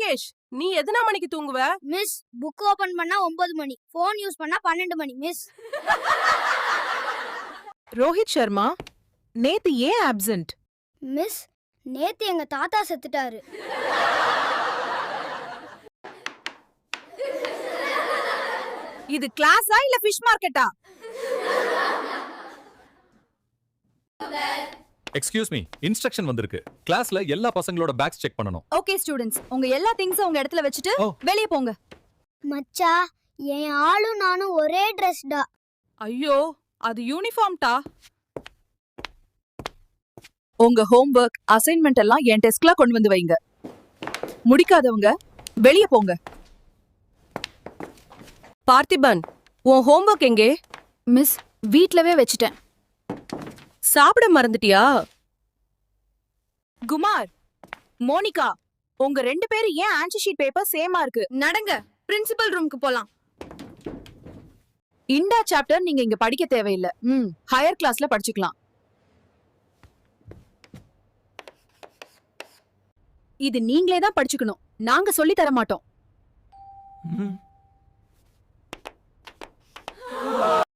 லங்கேஷ், நீ எத்தனை மணிக்கு தூங்குவ? மிஸ், புக் ஓபன் பண்ணா 9 மணி, போன் யூஸ் பண்ணா 12 மணி மிஸ். ரோஹித் சர்மா, நேத்து ஏன் ஆப்சென்ட்? மிஸ், நேத்து எங்க தாத்தா செத்துட்டாரு. இது கிளாஸா இல்ல ஃபிஷ் மார்க்கெட்டா? எக்ஸ்கியூஸ் மீ, இன்ஸ்ட்ரக்ஷன் வந்திருக்கு. கிளாஸ்ல எல்லா பசங்களோட பேக்ஸ் செக் பண்ணனும். ஓகே ஸ்டூடண்ட்ஸ், உங்க எல்லா திங்ஸும் உங்க இடத்துல வச்சிட்டு வெளிய போங்க. மச்சா, என் ஆளும் நானும் ஒரே ட்ரெஸ்டா. ஐயோ, அது யூனிஃபார்ம் டா. உங்க ஹோம்வொர்க், அசைன்மென்ட் எல்லாம் என் டெஸ்க்ல கொண்டு வந்து வைங்க. முடிக்காதவங்க வெளிய போங்க. பார்த்திபன், உன் ஹோம்வொர்க் எங்கே? மிஸ், வீட்லவே வச்சிட்டேன். சாப்பிட மறந்துட்டியா? குமார், மோனிகா, உங்க 2 பேரும் ஏன் ஆன்சர் ஷீட் பேப்பர் சேமா இருக்கு? நடங்க, பிரின்சிபல் ரூமுக்கு போலாம். இண்டா சாப்டர் நீங்க இங்க படிக்க தேவையில்லை. ஹையர் கிளாஸ்ல படிச்சுக்கலாம். இது நீங்களே தான் படிச்சுக்கணும். நாங்க சொல்லி தர மாட்டோம்.